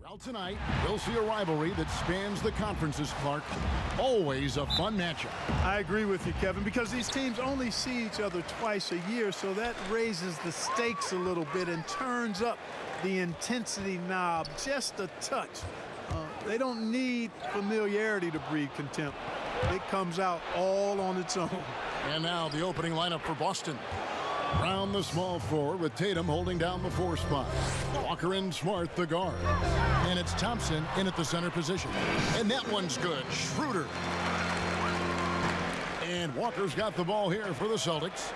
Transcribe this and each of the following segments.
Well, tonight, we'll see a rivalry that spans the conferences, Clark. Always a fun matchup. I agree with you, Kevin, because these teams only see each other twice a year, so that raises the stakes a little bit and turns up the intensity knob just a touch. They don't need familiarity to breed contempt. It comes out all on its own. And now the opening lineup for Boston. Brown the small forward with Tatum holding down the 4 spot. Walker and Smart the guard. And it's Thompson in at the center position. And that one's good. Schroeder. And Walker's got the ball here for the Celtics.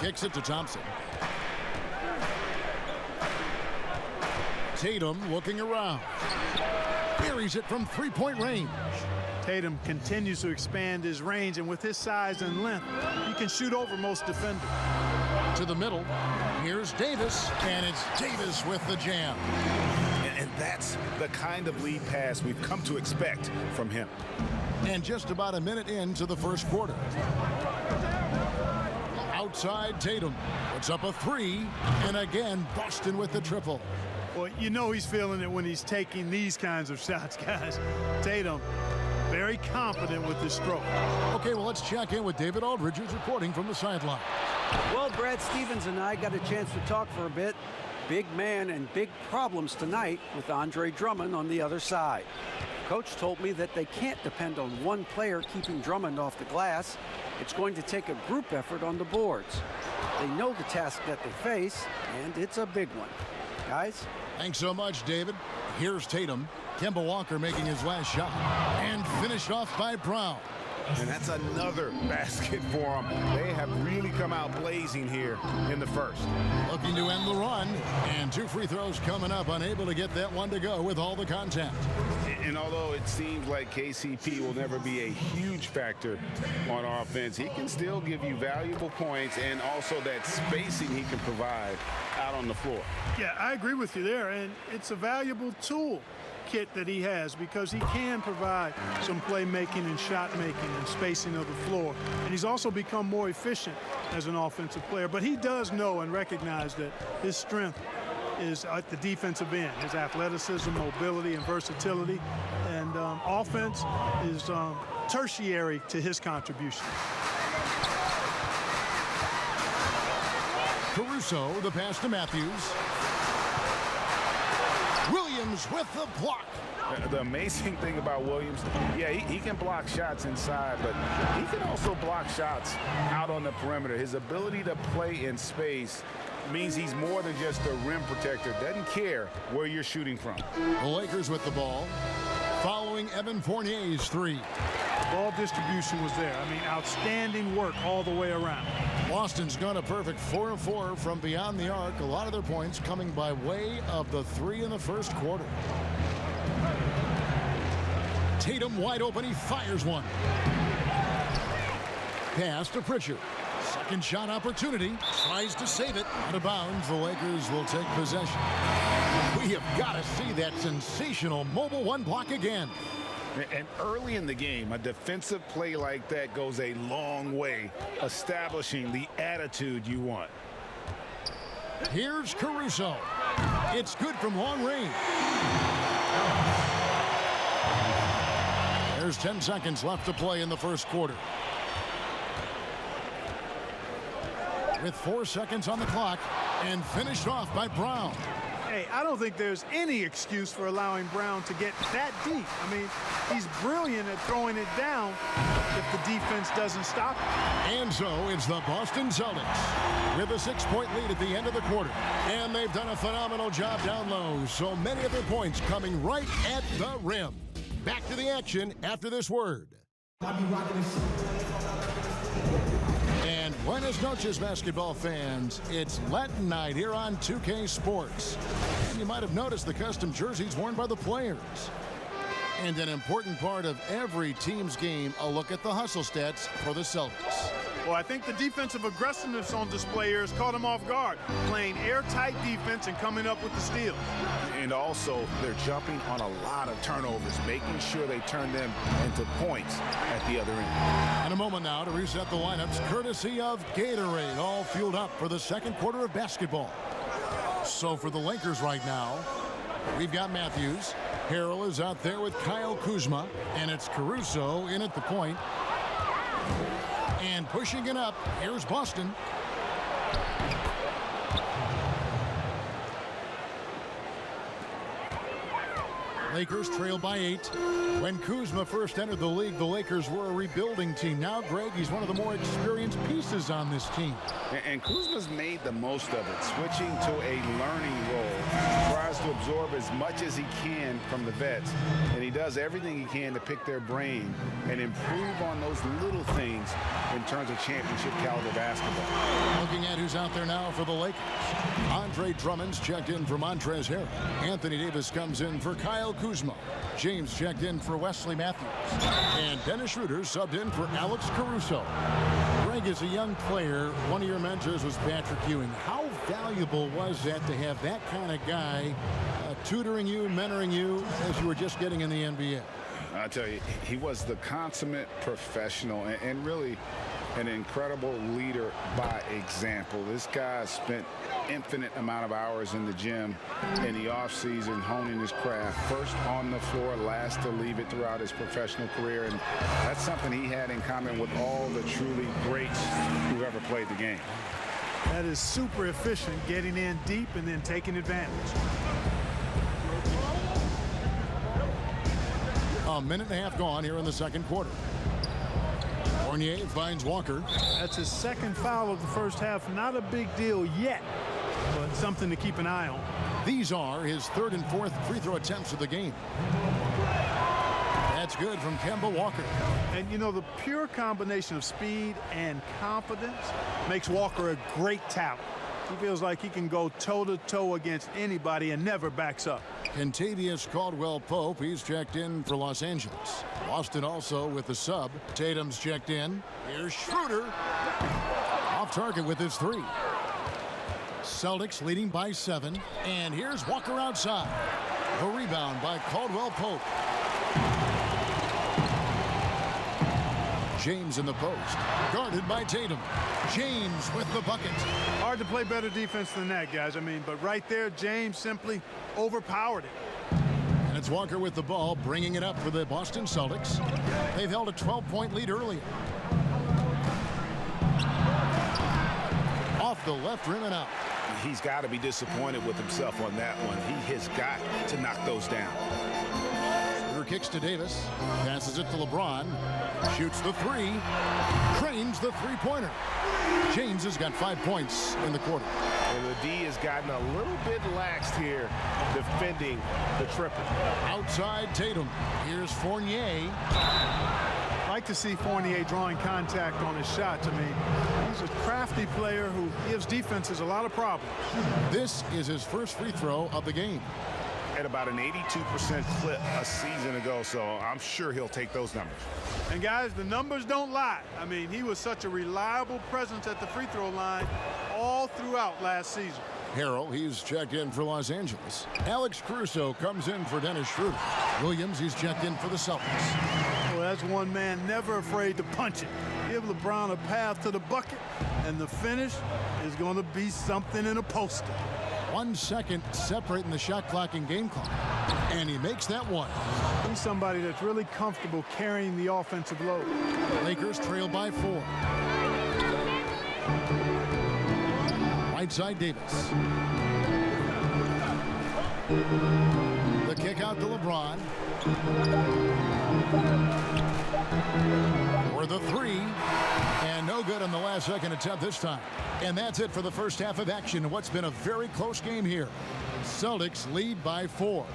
Kicks it to Thompson. Tatum looking around. Buries it from 3-point range. Tatum continues to expand his range, and with his size and length, he can shoot over most defenders. To the middle, here's Davis, and it's Davis with the jam. And that's the kind of lead pass we've come to expect from him. And just about a minute into the first quarter. Outside Tatum puts up a 3, and again Boston with the triple. Well, you know he's feeling it when he's taking these kinds of shots, guys. Tatum, very confident with his stroke. Okay, well, let's check in with David Aldridge, who's reporting from the sideline. Well, Brad Stevens and I got a chance to talk for a bit. Big man and big problems tonight with Andre Drummond on the other side. Coach told me that they can't depend on one player keeping Drummond off the glass. It's going to take a group effort on the boards. They know the task that they face, and it's a big one. Guys? Thanks so much, David. Here's Tatum. Kemba Walker making his last shot. And finished off by Brown. And that's another basket for them. They have really come out blazing here in the first. Looking to end the run. And 2 free throws coming up. Unable to get that one to go with all the contact. And although it seems like KCP will never be a huge factor on offense, he can still give you valuable points and also that spacing he can provide out on the floor. Yeah, I agree with you there, and it's a valuable tool kit that he has because he can provide some playmaking and shot making and spacing of the floor. And he's also become more efficient as an offensive player. But he does know and recognize that his strength is at the defensive end, his athleticism, mobility, and versatility. And offense is tertiary to his contribution. Caruso, the pass to Matthews. Williams with the block. The amazing thing about Williams, yeah, he can block shots inside, but he can also block shots out on the perimeter. His ability to play in space means he's more than just a rim protector. Doesn't care where you're shooting from. The Lakers with the ball, following Evan Fournier's 3. Ball distribution was there. I mean, outstanding work all the way around. Boston's got a perfect 4 of 4 from beyond the arc. A lot of their points coming by way of the 3 in the first quarter. Tatum wide open. He fires one. Pass to Pritchard. Second shot opportunity. Tries to save it. Out of bounds. The Lakers will take possession. We have got to see that sensational mobile 1 block again. And early in the game, a defensive play like that goes a long way, establishing the attitude you want. Here's Caruso. It's good from long range. There's 10 seconds left to play in the first quarter. With 4 seconds on the clock and finished off by Brown. Hey, I don't think there's any excuse for allowing Brown to get that deep. I mean, he's brilliant at throwing it down if the defense doesn't stop it. And so it's the Boston Celtics with a 6-point lead at the end of the quarter. And they've done a phenomenal job down low. So many of their points coming right at the rim. Back to the action after this word. And buenas noches, basketball fans. It's Latin night here on 2K Sports. And you might have noticed the custom jerseys worn by the players. And an important part of every team's game, a look at the hustle stats for the Celtics. Well, I think the defensive aggressiveness on display here has caught him off guard, playing airtight defense and coming up with the steals. And also, they're jumping on a lot of turnovers, making sure they turn them into points at the other end. And a moment now to reset the lineups, courtesy of Gatorade, all fueled up for the second quarter of basketball. So for the Lakers right now, We've got Matthews. Harrell is out there with Kyle Kuzma, and it's Caruso in at the point. And pushing it up, here's Boston. Lakers trail by 8. When Kuzma first entered the league, the Lakers were a rebuilding team. Now, Greg, he's one of the more experienced pieces on this team. And Kuzma's made the most of it, switching to a learning role. Tries to absorb as much as he can from the vets, and he does everything he can to pick their brain and improve on those little things in terms of championship caliber basketball. Looking at who's out there now for the Lakers. Andre Drummond's checked in for Montrezl Harrell. Anthony Davis comes in for Kyle Kuzma. James checked in for Wesley Matthews. And Dennis Schroeder subbed in for Alex Caruso. Greg, as a young player, one of your mentors was Patrick Ewing. How valuable was that to have that kind of guy tutoring you, mentoring you as you were just getting in the NBA? I tell you, he was the consummate professional and really an incredible leader by example. This guy spent infinite amount of hours in the gym in the off-season honing his craft, first on the floor, last to leave it throughout his professional career, and that's something he had in common with all the truly greats who ever played the game. That is super efficient, getting in deep and then taking advantage. A minute and a half gone here in the second quarter. Fournier finds Walker. That's his second foul of the first half. Not a big deal yet, but something to keep an eye on. These are his third and fourth free throw attempts of the game. That's good from Kemba Walker. And, you know, the pure combination of speed and confidence makes Walker a great talent. He feels like he can go toe-to-toe against anybody and never backs up. Kentavious Caldwell-Pope, he's checked in for Los Angeles. Boston also with the sub. Tatum's checked in. Here's Schroeder. Off target with his three. Celtics leading by 7. And here's Walker outside. The rebound by Caldwell-Pope. James in the post. Guarded by Tatum. James with the bucket. Hard to play better defense than that, guys. I mean, but right there, James simply overpowered it. And it's Walker with the ball, bringing it up for the Boston Celtics. They've held a 12-point lead earlier. Off the left rim and out. He's got to be disappointed with himself on that one. He has got to knock those down. Schroeder kicks to Davis. Passes it to LeBron. Shoots the three. Cranes the three-pointer. James has got 5 points in the quarter. And the D has gotten a little bit laxed here defending the triple. Outside Tatum. Here's Fournier. Like to see Fournier drawing contact on his shots. I mean, he's a crafty player who gives defenses a lot of problems. This is his first free throw of the game. At about an 82% clip a season ago, so I'm sure he'll take those numbers. And guys, the numbers don't lie. I mean, he was such a reliable presence at the free throw line all throughout last season. Harrell, he's checked in for Los Angeles. Alex Caruso comes in for Dennis Schroeder. Williams, he's checked in for the Celtics. Well, that's one man never afraid to punch it. Give LeBron a path to the bucket, and the finish is going to be something in a poster. 1 second separating the shot clock and game clock. And he makes that one. He's somebody that's really comfortable carrying the offensive load. Lakers trail by 4. Right side Davis. The kick out to LeBron. For the three. And no good on the last second attempt this time. And that's it for the first half of action. What's been a very close game here. Celtics lead by 4.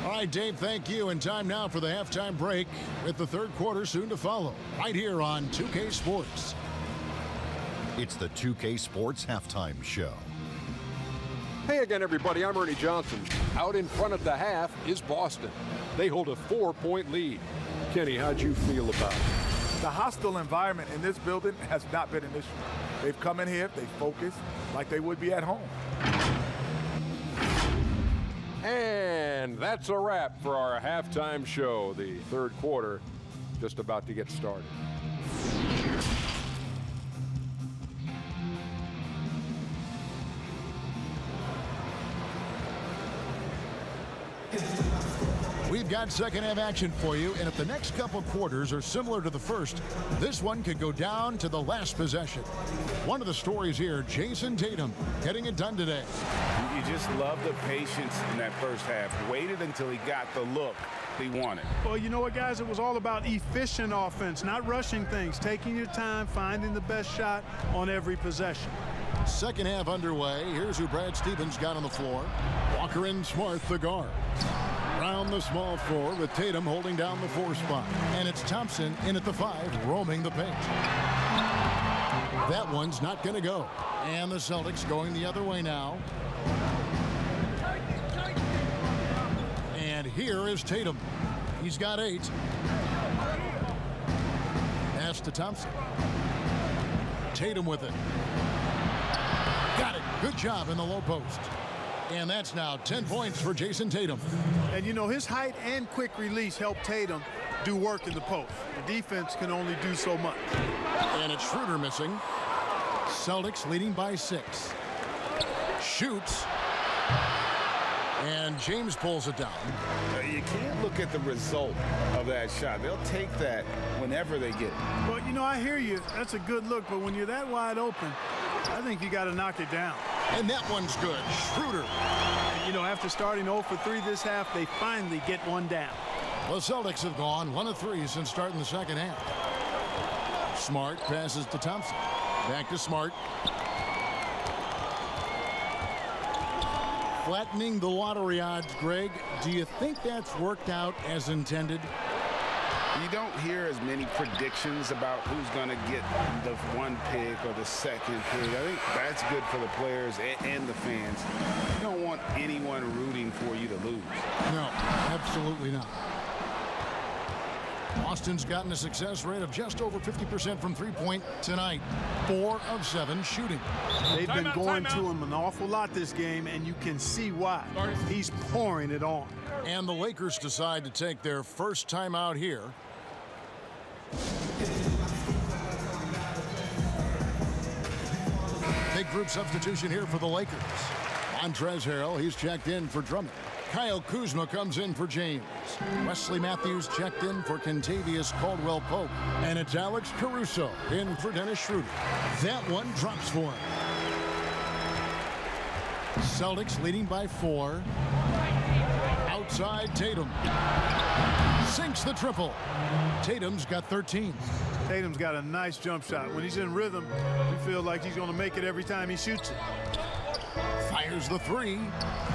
All right, Dave, thank you. And time now for the halftime break with the third quarter soon to follow. Right here on 2K Sports. It's the 2K Sports Halftime Show. Hey again, everybody. I'm Ernie Johnson. Out in front at the half is Boston. They hold a 4-point lead. Kenny, how'd you feel about it? The hostile environment in this building has not been an issue. They've come in here, they focus like they would be at home. And that's a wrap for our halftime show. The third quarter just about to get started. We've got second half action for you, and if the next couple quarters are similar to the first, this one could go down to the last possession. One of the stories here, Jason Tatum getting it done today. You just love the patience in that first half. Waited until he got the look he wanted. Well, you know what, guys? It was all about efficient offense, not rushing things, taking your time, finding the best shot on every possession. Second half underway. Here's who Brad Stevens got on the floor. Walker and Smart, the guards. Around the small floor with Tatum holding down the 4 spot. And it's Thompson in at the 5, roaming the paint. That one's not going to go. And the Celtics going the other way now. And here is Tatum. He's got 8. Pass to Thompson. Tatum with it. Got it. Good job in the low post. And that's now 10 points for Jason Tatum. And, you know, his height and quick release helped Tatum do work in the post. The defense can only do so much. And it's Schroeder missing. Celtics leading by 6. Shoots. And James pulls it down. You can't look at the result of that shot. They'll take that whenever they get it. Well, you know, I hear you. That's a good look. But when you're that wide open, I think you got to knock it down. And that one's good. Schroeder. And, you know, after starting 0 for 3 this half, they finally get one down. The Celtics have gone 1 of 3 since starting the second half. Smart passes to Thompson. Back to Smart. Flattening the lottery odds, Greg. Do you think that's worked out as intended? You don't hear as many predictions about who's going to get the 1 pick or the 2nd pick. I think that's good for the players and the fans. You don't want anyone rooting for you to lose. No, absolutely not. Boston's gotten a success rate of just over 50% from three-point tonight. 4 of 7 shooting. They've been going to him an awful lot this game, and you can see why. He's pouring it on. And the Lakers decide to take their first time out here. Big group substitution here for the Lakers. Montrezl Harrell, he's checked in for Drummond. Kyle Kuzma comes in for James. Wesley Matthews checked in for Kentavious Caldwell-Pope. And it's Alex Caruso in for Dennis Schroeder. That one drops for him. Celtics leading by 4. Outside Tatum. Sinks the triple. Tatum's got 13. Tatum's got a nice jump shot. When he's in rhythm, you feel like he's going to make it every time he shoots it. Fires the 3,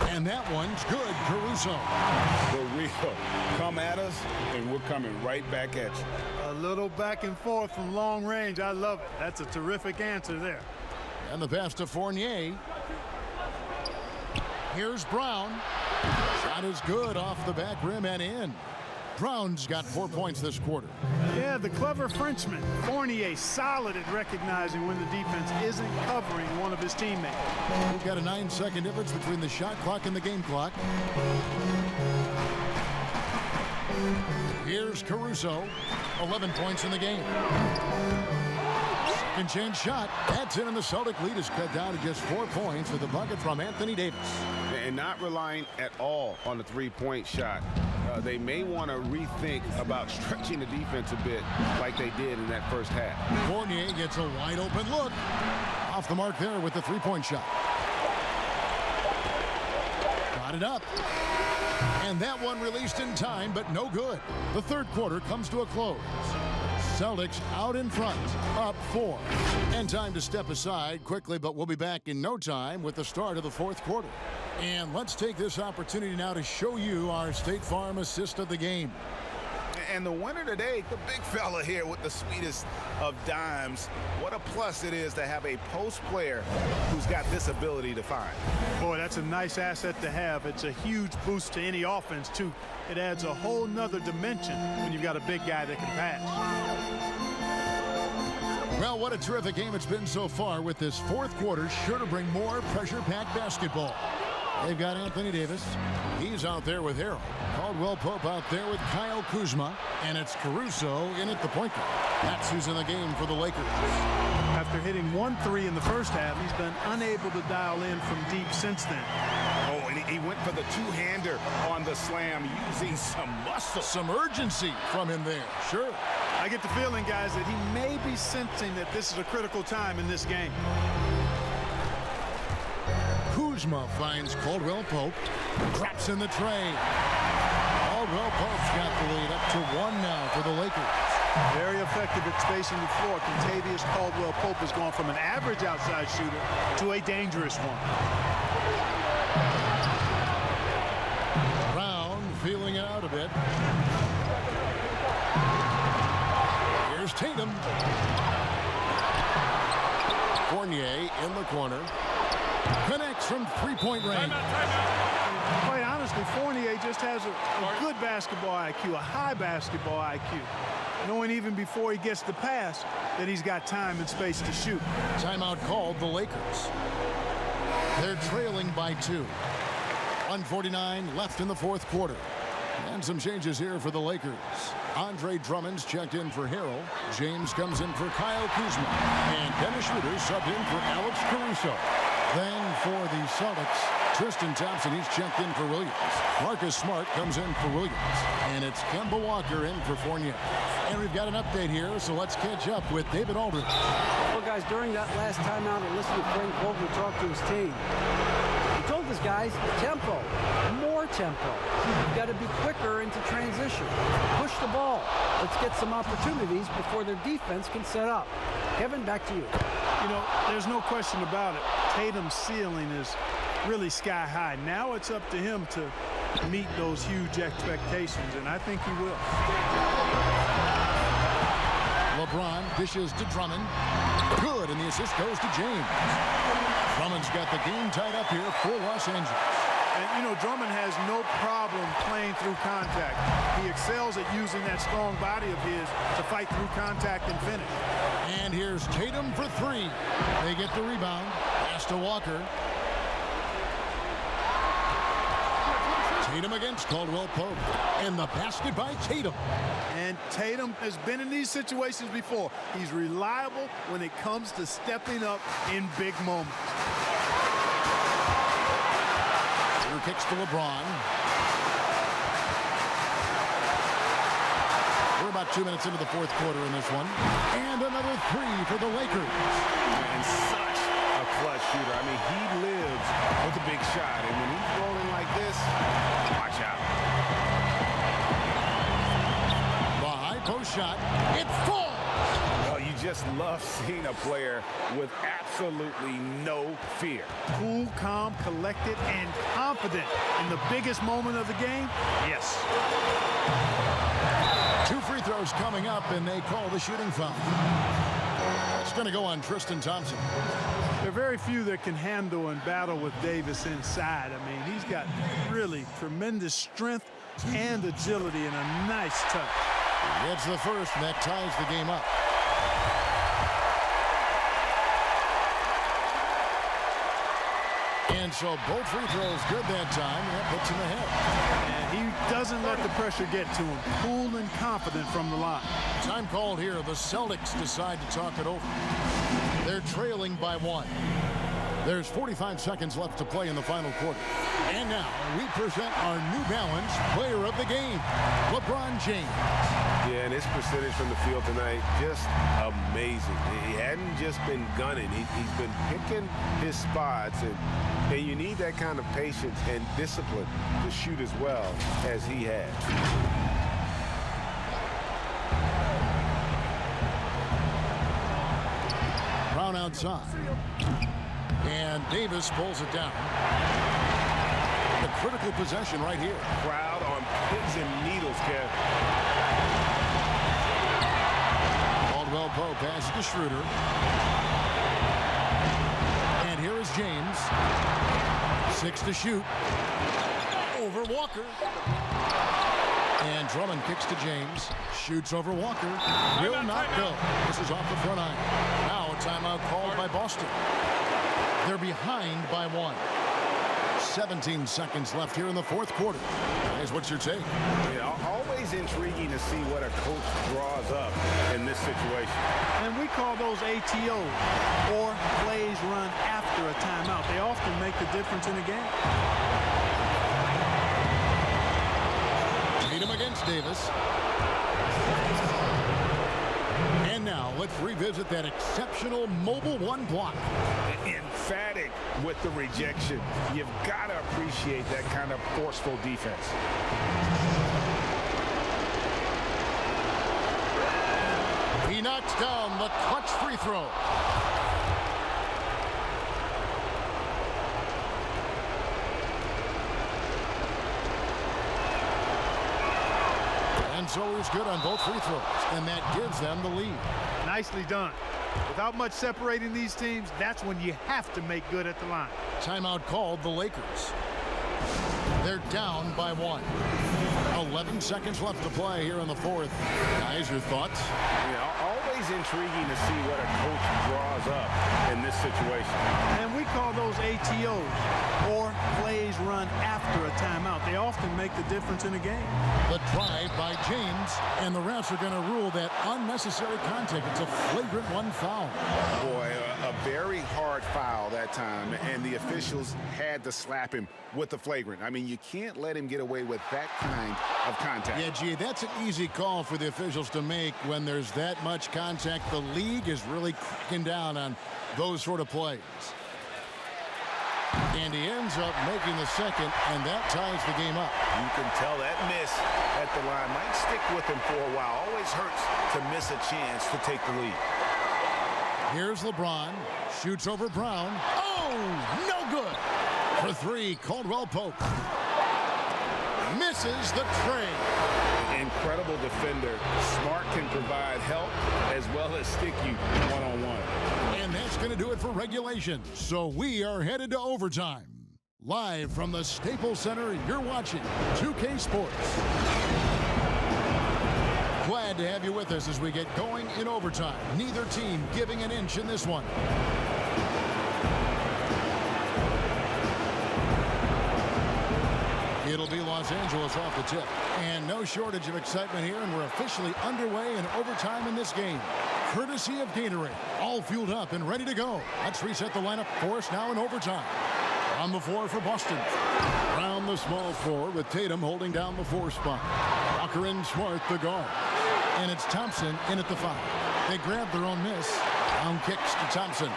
and that one's good. Caruso. The real come at us, and we're coming right back at you. A little back and forth from long range. I love it. That's a terrific answer there. And the pass to Fournier. Here's Brown. Shot is good off the back rim and in. Brown's got 4 points this quarter. Yeah, the clever Frenchman. Fournier solid at recognizing when the defense isn't covering one of his teammates. We've got a 9-second difference between the shot clock and the game clock. Here's Caruso. 11 points in the game. Second chance shot. That's in, and the Celtic lead is cut down to just 4 points with a bucket from Anthony Davis. And not relying at all on the 3-point shot. They may want to rethink about stretching the defense a bit like they did in that first half. Fournier gets a wide open look. Off the mark there with the 3-point shot. Got it up. And that one released in time, but no good. The third quarter comes to a close. Celtics out in front, up 4. And time to step aside quickly, but we'll be back in no time with the start of the fourth quarter. And let's take this opportunity now to show you our State Farm assist of the game. And the winner today, the big fella here with the sweetest of dimes. What a plus it is to have a post player who's got this ability to find. Boy, that's a nice asset to have. It's a huge boost to any offense, too. It adds a whole nother dimension when you've got a big guy that can pass. Well, what a terrific game it's been so far, with this fourth quarter sure to bring more pressure-packed basketball. They've got Anthony Davis. He's out there with Harrell. Caldwell Pope out there with Kyle Kuzma, and it's Caruso in at the point guard. That's who's in the game for the Lakers. After hitting 1 3 in the first half, he's been unable to dial in from deep since then. Oh, and he went for the two-hander on the slam, using some muscle. Some urgency from him there, sure. I get the feeling, guys, that he may be sensing that this is a critical time in this game. Kuzma finds Caldwell Pope, drops in the tray. Caldwell Pope's got the lead up to 1 now for the Lakers. Very effective at spacing the floor. Kentavious Caldwell Pope has gone from an average outside shooter to a dangerous one. Brown feeling it out a bit. Here's Tatum. Fournier in the corner. Connects from three-point range. Quite honestly, Fournier just has a good basketball IQ, a high basketball IQ. Knowing even before he gets the pass that he's got time and space to shoot. Timeout called the Lakers. They're trailing by 2. 1:49 left in the fourth quarter. And some changes here for the Lakers. Andre Drummond's checked in for Harrell. James comes in for Kyle Kuzma. And Dennis Schroeder subbed in for Alex Caruso. Then for the Celtics, Tristan Thompson, he's checked in for Williams. Marcus Smart comes in for Williams. And it's Kemba Walker in for Fournier. And we've got an update here, so let's catch up with David Aldridge. Well, guys, during that last timeout, I listened to Frank Vogel talk to his team. He told his guys, tempo, more tempo. You've got to be quicker into transition. Push the ball. Let's get some opportunities before their defense can set up. Kevin, back to you. You know, there's no question about it. Tatum's ceiling is really sky high. Now it's up to him to meet those huge expectations, and I think he will. LeBron dishes to Drummond. Good, and the assist goes to James. Drummond's got the game tied up here for Los Angeles. And, you know, Drummond has no problem playing through contact. He excels at using that strong body of his to fight through contact and finish. And here's Tatum for 3. They get the rebound. Pass to Walker. Tatum against Caldwell Pope. And the basket by Tatum. And Tatum has been in these situations before. He's reliable when it comes to stepping up in big moments. Kicks to LeBron. We're about 2 minutes into the fourth quarter in this one. And another 3 for the Lakers. And such a clutch shooter. I mean, he lives with a big shot. And when he's rolling like this, watch out. The high post shot. It falls. Well, you just love seeing a player with absolutely no fear. Cool, calm, collected, and confident in the biggest moment of the game? Yes. 2 free throws coming up, and they call the shooting foul. It's going to go on Tristan Thompson. There are very few that can handle and battle with Davis inside. I mean, he's got really tremendous strength and agility and a nice touch. He gets the first, and that ties the game up. And so both free throws good that time, and that puts him ahead. And he doesn't let the pressure get to him. Cool and confident from the line. Time called here. The Celtics decide to talk it over. They're trailing by 1. There's 45 seconds left to play in the final quarter. And now we present our New Balance player of the game, LeBron James. Yeah, and his percentage from the field tonight, just amazing. He hadn't just been gunning. He's been picking his spots, and you need that kind of patience and discipline to shoot as well as he has. Brown outside. And Davis pulls it down. The critical possession right here. Crowd on pins and needles, Kev. Caldwell Pope passes to Schroeder. And here is James. 6 to shoot. Over Walker. And Drummond kicks to James. Shoots over Walker. Will not go. This is off the front iron. Now a timeout called by Boston. They're behind by 1. 17 seconds left here in the fourth quarter. Guys, what's your take? Yeah, always intriguing to see what a coach draws up in this situation. And we call those ATOs, or plays run after a timeout. They often make the difference in a game. Tatum against Davis. And now let's revisit that exceptional mobile one block. Emphatic with the rejection. You've got to appreciate that kind of forceful defense. He knocks down the clutch free throw. And so he's good on both free throws, and that gives them the lead. Nicely done. Without much separating these teams, that's when you have to make good at the line. Timeout called the Lakers. They're down by 1. 11 seconds left to play here in the fourth. Guys, your thoughts? Yeah, always intriguing to see what a coach draws up in this situation. And we call those ATOs, or plays run after a timeout. They often make the difference in a game. The drive by James, and the refs are going to rule that unnecessary contact. It's a flagrant one foul. Boy, a very hard foul that time, and the officials had to slap him with the flagrant. I mean, you can't let him get away with that kind of contact. Yeah, gee, that's an easy call for the officials to make when there's that much contact. The league is really cracking down on those sort of plays. And he ends up making the second, and that ties the game up. You can tell that miss at the line might stick with him for a while. Always hurts to miss a chance to take the lead. Here's LeBron. Shoots over Brown. Oh, no good. For 3, Caldwell Pope. Misses the tray. Incredible defender. Smart can provide help as well as stick you one-on-one. And that's going to do it for regulation. So we are headed to overtime. Live from the Staples Center, you're watching 2K Sports. Glad to have you with us as we get going in overtime. Neither team giving an inch in this one. It'll be Los Angeles off the tip. And no shortage of excitement here, and we're officially underway in overtime in this game. Courtesy of Gatorade. All fueled up and ready to go. Let's reset the lineup for us now in overtime. On the floor for Boston. Around the small floor with Tatum holding down the 4 spot. Walker and Smart the guard. And it's Thompson in at the 5. They grab their own miss. Down kicks to Thompson.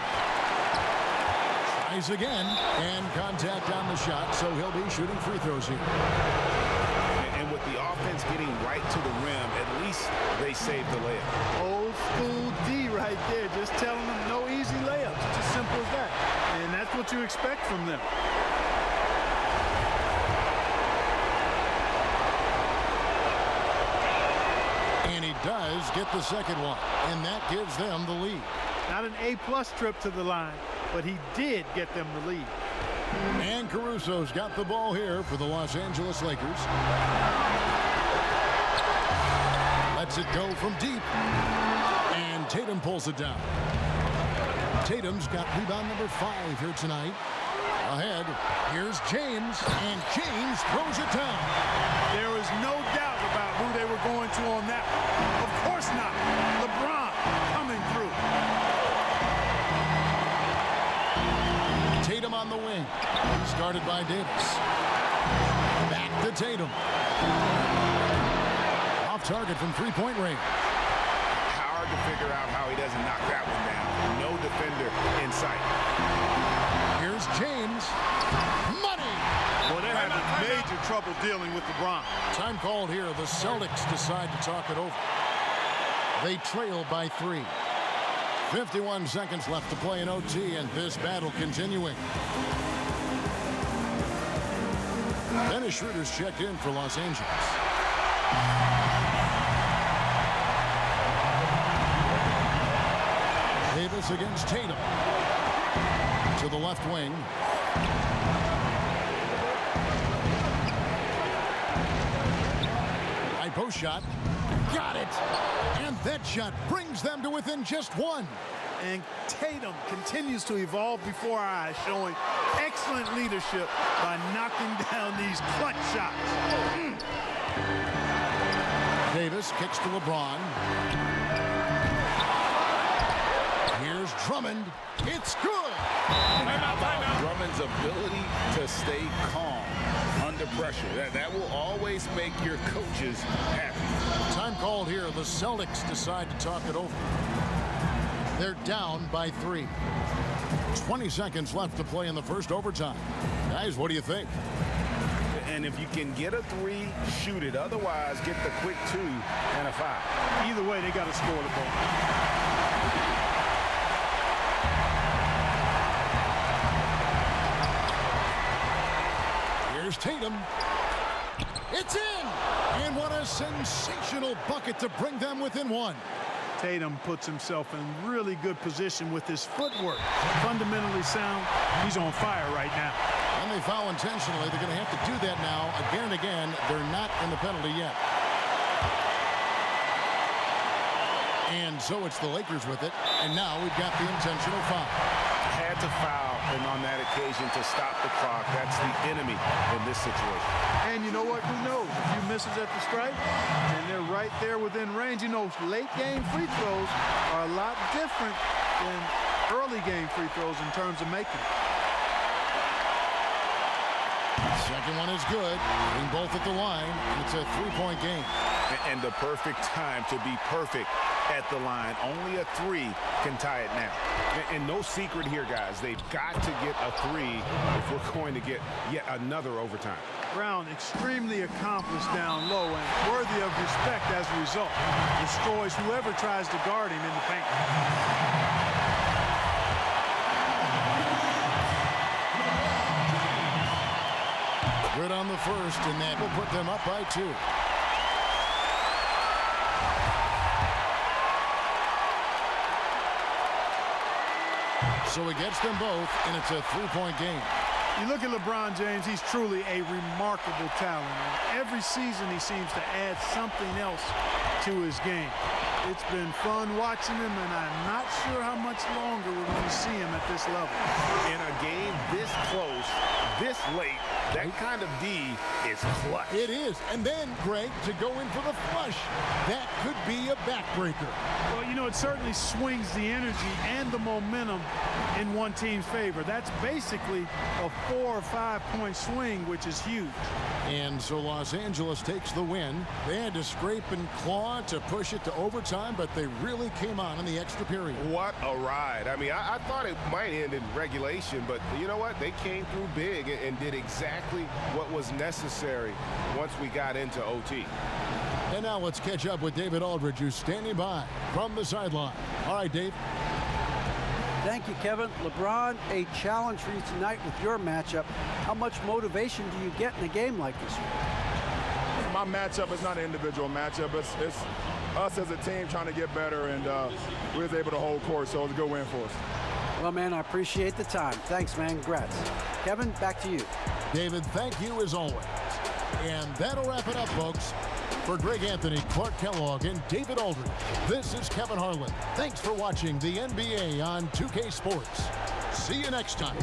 Tries again, and contact on the shot, so he'll be shooting free throws here. And with the offense getting right to the rim, at least they saved the layup. Old school D right there, just telling them no easy layups. It's as simple as that. And that's what you expect from them. And he does get the second one, and that gives them the lead. Not an A-plus trip to the line, but he did get them the lead. And Caruso's got the ball here for the Los Angeles Lakers. Lets it go from deep. And Tatum pulls it down. Tatum's got rebound number 5 here tonight. Ahead, here's James, and James throws it down. There is no doubt about who they were going to on that one. Of course not. LeBron coming through. Tatum on the wing. Started by Davis. Back to Tatum. Off target from three-point range. Hard to figure out how he doesn't knock that one down. No defender in sight. Here's James. Money! Well, they're having major trouble dealing with LeBron. Time called here. The Celtics decide to talk it over. They trail by 3. 51 seconds left to play in OT, and this battle continuing. Dennis Schroeder's checked in for Los Angeles. Davis against Tatum. To the left wing. High post shot. got it. And that shot brings them to within just one. And Tatum continues to evolve before our eyes, showing excellent leadership by knocking down these clutch shots. Davis kicks to LeBron. Here's Drummond. It's good. How about Drummond's ability to stay calm under pressure? That will always make your coaches happy. Time called here. The Celtics decide to talk it over. They're down by 3. 20 seconds left to play in the first overtime. Guys, what do you think? And if you can get a 3, shoot it. Otherwise, get the quick 2 and a 5. Either way, they got to score the ball. Here's Tatum. It's in! And what a sensational bucket to bring them within 1. Tatum puts himself in really good position with his footwork. Fundamentally sound. He's on fire right now. And they foul intentionally. They're going to have to do that now again and again. They're not in the penalty yet. And so it's the Lakers with it. And now we've got the intentional foul. Had to foul, and on that occasion to stop the clock. That's the enemy in this situation. And you know what? Who knows? A few misses at the stripe, and they're right there within range. You know, late game free throws are a lot different than early game free throws in terms of making. Second one is good. Getting both at the line. It's a 3-point game. And the perfect time to be perfect at the line. Only a 3 can tie it now. And no secret here, guys. They've got to get a 3 if we're going to get yet another overtime. Brown extremely accomplished down low and worthy of respect as a result. Destroys whoever tries to guard him in the paint. Good on the first, and that will put them up by 2. So he gets them both, and it's a 3-point game. You look at LeBron James, he's truly a remarkable talent. And every season he seems to add something else to his game. It's been fun watching him, and I'm not sure how much longer we're going to see him at this level. In a game this close, this late, that kind of D is clutch. It is. And then, Greg, to go in for the flush, that could be a backbreaker. Well, you know, it certainly swings the energy and the momentum in one team's favor. That's basically a 4 or 5 point swing, which is huge. And so Los Angeles takes the win. They had to scrape and claw to push it to overtime, but they really came on in the extra period. What a ride. I mean, I thought it might end in regulation, but you know what? They came through big and did exactly what was necessary once we got into OT. And now let's catch up with David Aldridge, who's standing by from the sideline. All right, Dave. Thank you, Kevin. LeBron, a challenge for you tonight with your matchup. How much motivation do you get in a game like this one? My matchup is not an individual matchup. It's us as a team trying to get better, and we was able to hold court, so it was a good win for us. Well, man, I appreciate the time. Thanks, man. Congrats. Kevin, back to you. David, thank you as always. And that'll wrap it up, folks. For Greg Anthony, Clark Kellogg, and David Aldridge, this is Kevin Harlan. Thanks for watching the NBA on 2K Sports. See you next time.